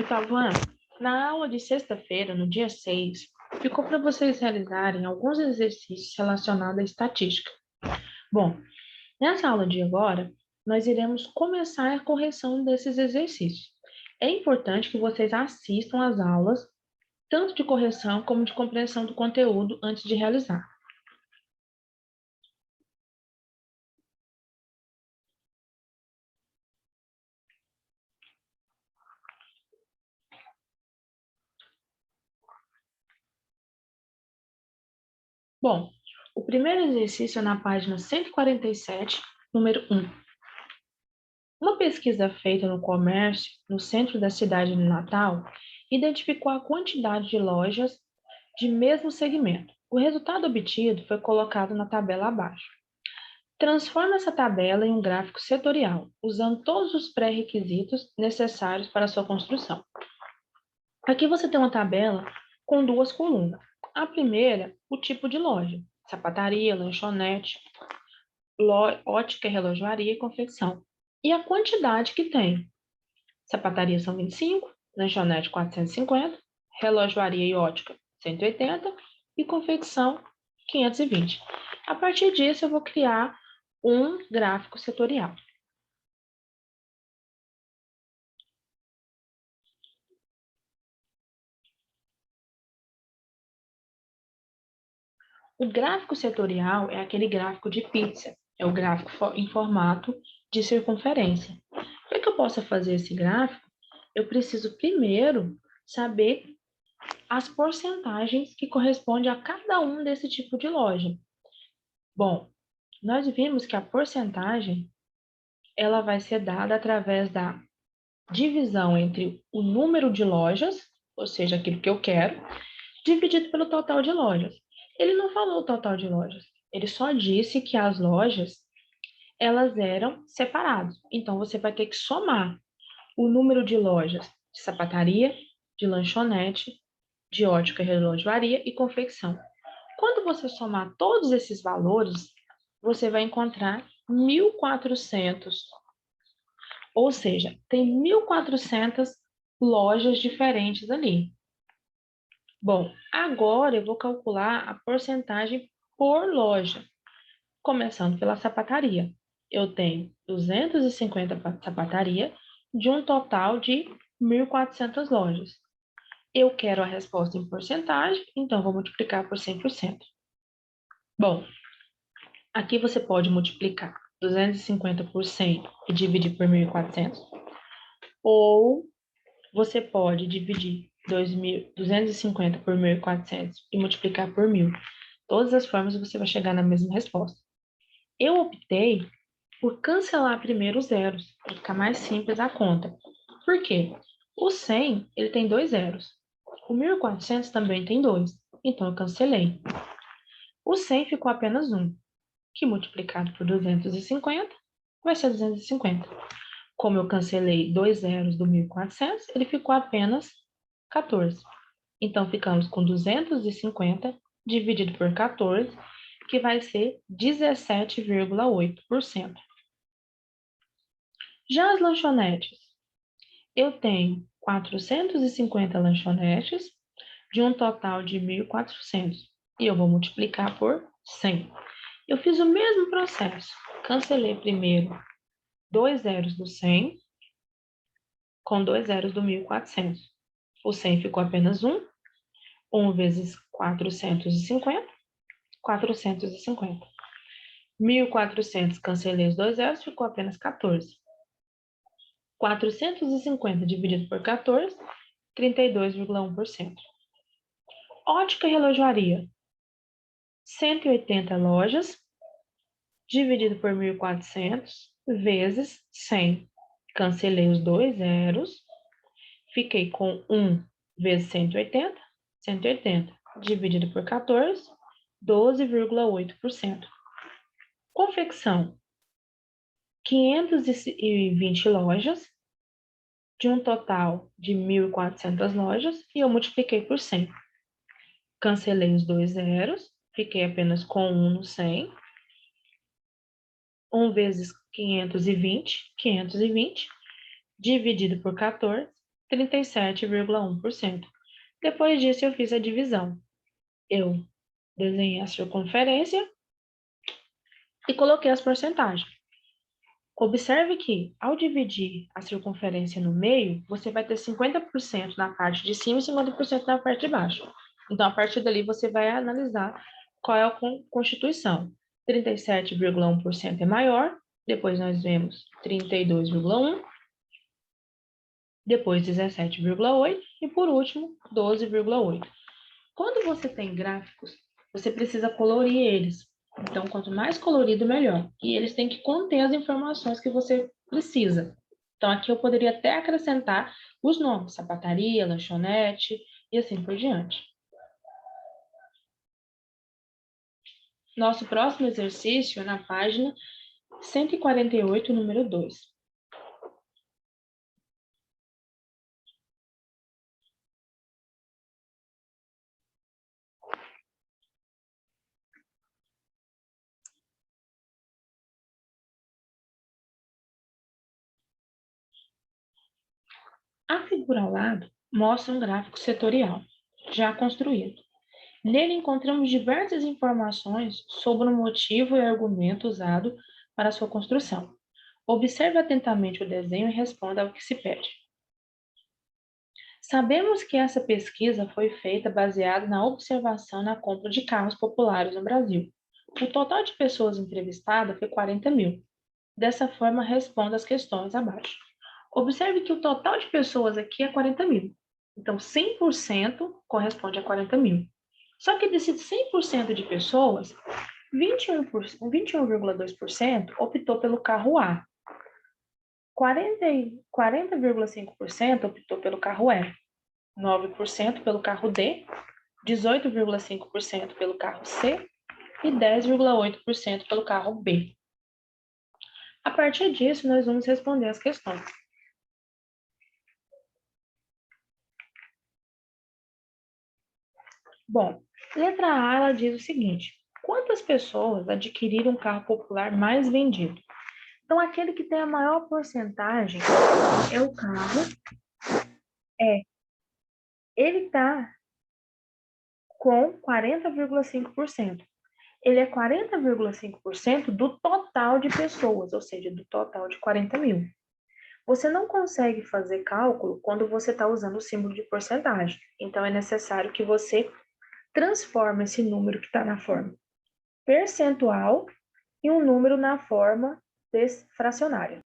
Oitavo ano, na aula de sexta-feira, no dia 6, ficou para vocês realizarem alguns exercícios relacionados à estatística. Bom, nessa aula de agora, nós iremos começar a correção desses exercícios. É importante que vocês assistam às aulas, tanto de correção como de compreensão do conteúdo, antes de realizar. Bom, o primeiro exercício é na página 147, número 1. Uma pesquisa feita no comércio, no centro da cidade de Natal, identificou a quantidade de lojas de mesmo segmento. O resultado obtido foi colocado na tabela abaixo. Transforme essa tabela em um gráfico setorial, usando todos os pré-requisitos necessários para a sua construção. Aqui você tem uma tabela com duas colunas. A primeira, o tipo de loja: sapataria, lanchonete, ótica, relojoaria e confecção. E a quantidade que tem: sapataria são 25, lanchonete 450, relojoaria e ótica 180 e confecção 520. A partir disso, eu vou criar um gráfico setorial. O gráfico setorial é aquele gráfico de pizza, é o gráfico em formato de circunferência. Para que eu possa fazer esse gráfico, eu preciso primeiro saber as porcentagens que correspondem a cada um desse tipo de loja. Bom, nós vimos que a porcentagem ela vai ser dada através da divisão entre o número de lojas, ou seja, aquilo que eu quero, dividido pelo total de lojas. Ele não falou o total de lojas, ele só disse que as lojas elas eram separadas. Então você vai ter que somar o número de lojas de sapataria, de lanchonete, de ótica, relojoaria e confecção. Quando você somar todos esses valores, você vai encontrar 1.400. Ou seja, tem 1.400 lojas diferentes ali. Bom, agora eu vou calcular a porcentagem por loja, começando pela sapataria. Eu tenho 250 sapataria de um total de 1.400 lojas. Eu quero a resposta em porcentagem, então vou multiplicar por 100%. Bom, aqui você pode multiplicar 250 por 100 e dividir por 1.400, ou você pode dividir 250 por 1.400 e multiplicar por 1.000. Todas as formas você vai chegar na mesma resposta. Eu optei por cancelar primeiro os zeros, para ficar mais simples a conta. Por quê? O 100, ele tem 2 zeros. O 1.400 também tem 2, então eu cancelei. O 100 ficou apenas 1, que multiplicado por 250 vai ser 250. Como eu cancelei 2 zeros do 1.400, ele ficou apenas 14. Então, ficamos com 250 dividido por 14, que vai ser 17,8%. Já as lanchonetes, eu tenho 450 lanchonetes de um total de 1.400 e eu vou multiplicar por 100. Eu fiz o mesmo processo, cancelei primeiro 2 zeros do 100 com 2 zeros do 1.400. O 100 ficou apenas 1, 1 vezes 450, 450. 1.400, cancelei os 2 zeros, ficou apenas 14. 450 dividido por 14, 32,1%. Ótica e relojoaria, 180 lojas, dividido por 1.400, vezes 100. Cancelei os 2 zeros, fiquei com 1 vezes 180, 180, dividido por 14, 12,8%. Confecção, 520 lojas, de um total de 1.400 lojas, e eu multipliquei por 100. Cancelei os 2 zeros, fiquei apenas com 1 no 100. 1 vezes 520, 520, dividido por 14, 37,1%. Depois disso, eu fiz a divisão. Eu desenhei a circunferência e coloquei as porcentagens. Observe que, ao dividir a circunferência no meio, você vai ter 50% na parte de cima e 50% na parte de baixo. Então, a partir dali, você vai analisar qual é a constituição. 37,1% é maior, depois nós vemos 32,1%, depois 17,8% e, por último, 12,8%. Quando você tem gráficos, você precisa colorir eles. Então, quanto mais colorido, melhor. E eles têm que conter as informações que você precisa. Então, aqui eu poderia até acrescentar os nomes, sapataria, lanchonete e assim por diante. Nosso próximo exercício é na página 148, número 2. A figura ao lado mostra um gráfico setorial, já construído. Nele encontramos diversas informações sobre o motivo e argumento usado para sua construção. Observe atentamente o desenho e responda ao que se pede. Sabemos que essa pesquisa foi feita baseada na observação na compra de carros populares no Brasil. O total de pessoas entrevistadas foi 40 mil. Dessa forma, responda as questões abaixo. Observe que o total de pessoas aqui é 40 mil. Então, 100% corresponde a 40 mil. Só que desses 100% de pessoas, 21,2% optou pelo carro A, 40,5% optou pelo carro E, 9% pelo carro D, 18,5% pelo carro C e 10,8% pelo carro B. A partir disso, nós vamos responder as questões. Bom, letra A, ela diz o seguinte: quantas pessoas adquiriram um carro popular mais vendido? Então, aquele que tem a maior porcentagem é o carro E. Ele está com 40,5%. Ele é 40,5% do total de pessoas, ou seja, do total de 40 mil. Você não consegue fazer cálculo quando você está usando o símbolo de porcentagem. Então, é necessário que você transforme esse número que está na forma percentual em um número na forma fracionária.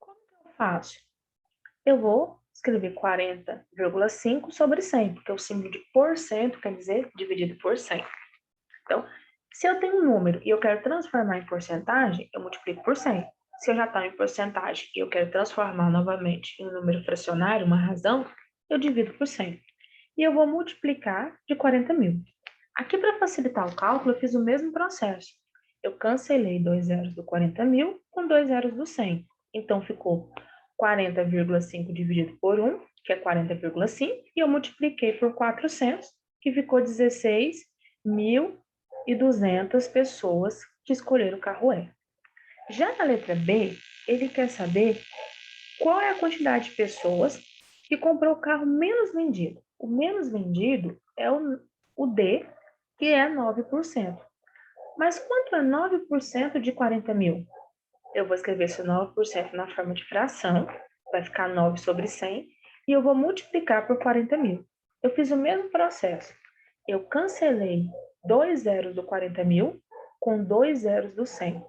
Como que eu faço? Eu vou escrever 40,5 sobre 100, porque o símbolo de porcento quer dizer dividido por 100. Então, se eu tenho um número e eu quero transformar em porcentagem, eu multiplico por 100. Se eu já estou em porcentagem e eu quero transformar novamente em um número fracionário, uma razão, eu divido por 100. E eu vou multiplicar de 40 mil. Aqui, para facilitar o cálculo, eu fiz o mesmo processo. Eu cancelei 2 zeros do 40 mil com 2 zeros do 100. Então, ficou 40,5 dividido por 1, que é 40,5, e eu multipliquei por 400, que ficou 16.200 pessoas que escolheram o carro E. Já na letra B, ele quer saber qual é a quantidade de pessoas que comprou o carro menos vendido. O menos vendido é o D, que é 9%. Mas quanto é 9% de 40 mil? Eu vou escrever esse 9% na forma de fração, vai ficar 9 sobre 100, e eu vou multiplicar por 40 mil. Eu fiz o mesmo processo. Eu cancelei 2 zeros do 40 mil com 2 zeros do 100.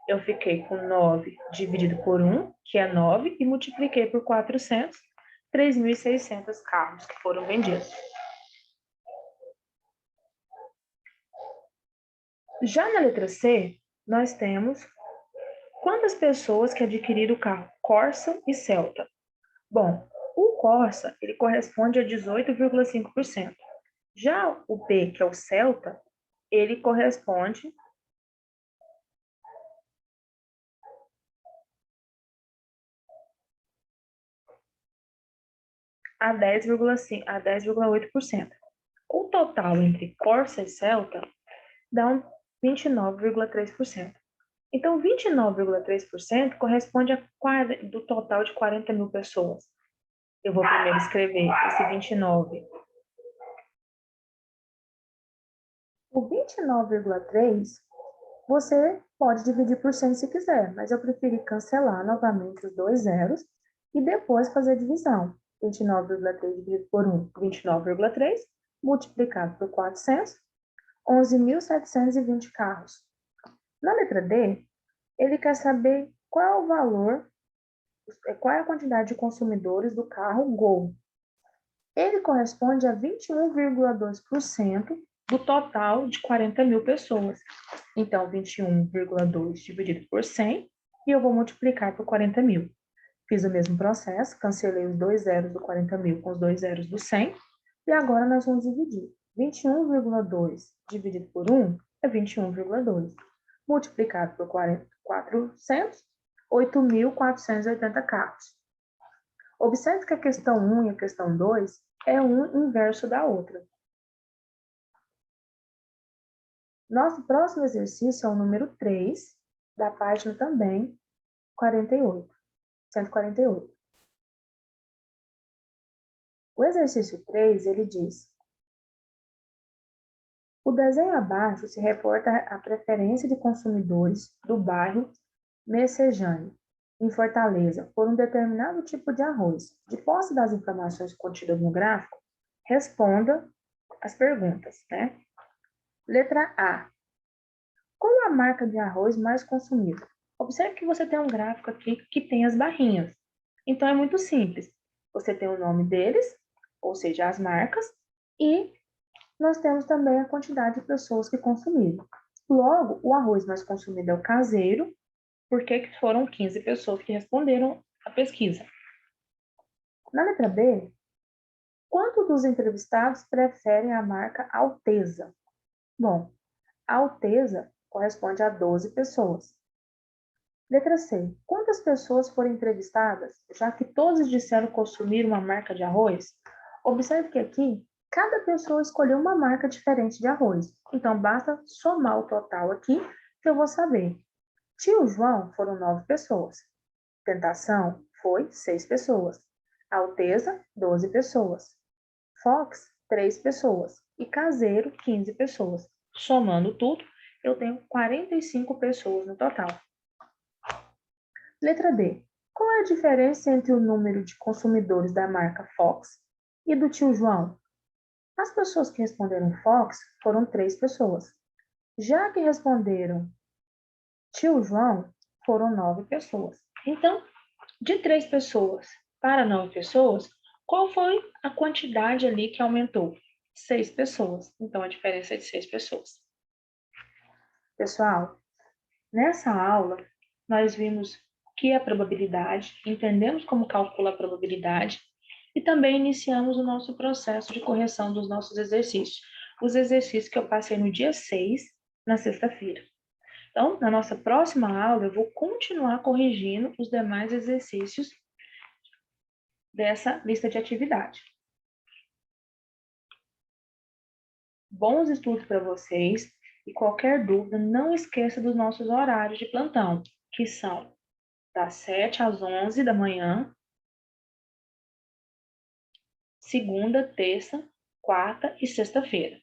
Eu fiquei com 9 dividido por 1, que é 9, e multipliquei por 400, 3.600 carros que foram vendidos. Já na letra C, nós temos quantas pessoas que adquiriram o carro Corsa e Celta. Bom, o Corsa, ele corresponde a 18,5%. Já o B, que é o Celta, ele corresponde a 10,8%. O total entre Corsa e Celta dá 29,3%. Então, 29,3% corresponde do total de 40 mil pessoas. Eu vou primeiro escrever esse 29. O 29,3 você pode dividir por 100 se quiser, mas eu preferi cancelar novamente os dois zeros e depois fazer a divisão. 29,3 dividido por 1, 29,3, multiplicado por 400, 11.720 carros. Na letra D, ele quer saber qual é o valor, qual é a quantidade de consumidores do carro Gol. Ele corresponde a 21,2% do total de 40 mil pessoas. Então, 21,2 dividido por 100, e eu vou multiplicar por 40 mil. Fiz o mesmo processo, cancelei os dois zeros do 40 mil com os dois zeros do 100, e agora nós vamos dividir. 21,2 dividido por 1 é 21,2. Multiplicado por 400, 8.480 carros. Observe que a questão 1 e a questão 2 é um inverso da outra. Nosso próximo exercício é o número 3, da página também 148. O exercício 3, ele diz: o desenho abaixo se reporta a preferência de consumidores do bairro Messejane, em Fortaleza, por um determinado tipo de arroz. De posse das informações contidas no gráfico, responda as perguntas, né? Letra A. Qual a marca de arroz mais consumida? Observe que você tem um gráfico aqui que tem as barrinhas. Então, é muito simples. Você tem o nome deles, ou seja, as marcas, e nós temos também a quantidade de pessoas que consumiram. Logo, o arroz mais consumido é o caseiro, porque foram 15 pessoas que responderam à pesquisa. Na letra B, quantos dos entrevistados preferem a marca Alteza? Bom, a Alteza corresponde a 12 pessoas. Letra C. Quantas pessoas foram entrevistadas, já que todos disseram consumir uma marca de arroz? Observe que aqui, cada pessoa escolheu uma marca diferente de arroz. Então, basta somar o total aqui, que eu vou saber. Tio João foram 9 pessoas. Tentação foi 6 pessoas. Alteza, 12 pessoas. Fox, 3 pessoas. E Caseiro, 15 pessoas. Somando tudo, eu tenho 45 pessoas no total. Letra D. Qual é a diferença entre o número de consumidores da marca Fox e do tio João? As pessoas que responderam Fox foram 3 pessoas. Já que responderam tio João, foram 9 pessoas. Então, de 3 pessoas para 9 pessoas, qual foi a quantidade ali que aumentou? 6 pessoas. Então, a diferença é de 6 pessoas. Pessoal, nessa aula, nós vimos o que é a probabilidade, entendemos como calcula a probabilidade e também iniciamos o nosso processo de correção dos nossos exercícios. Os exercícios que eu passei no dia 6, na sexta-feira. Então, na nossa próxima aula, eu vou continuar corrigindo os demais exercícios dessa lista de atividade. Bons estudos para vocês e qualquer dúvida, não esqueça dos nossos horários de plantão, que são das 7 às 11 da manhã, segunda, terça, quarta e sexta-feira.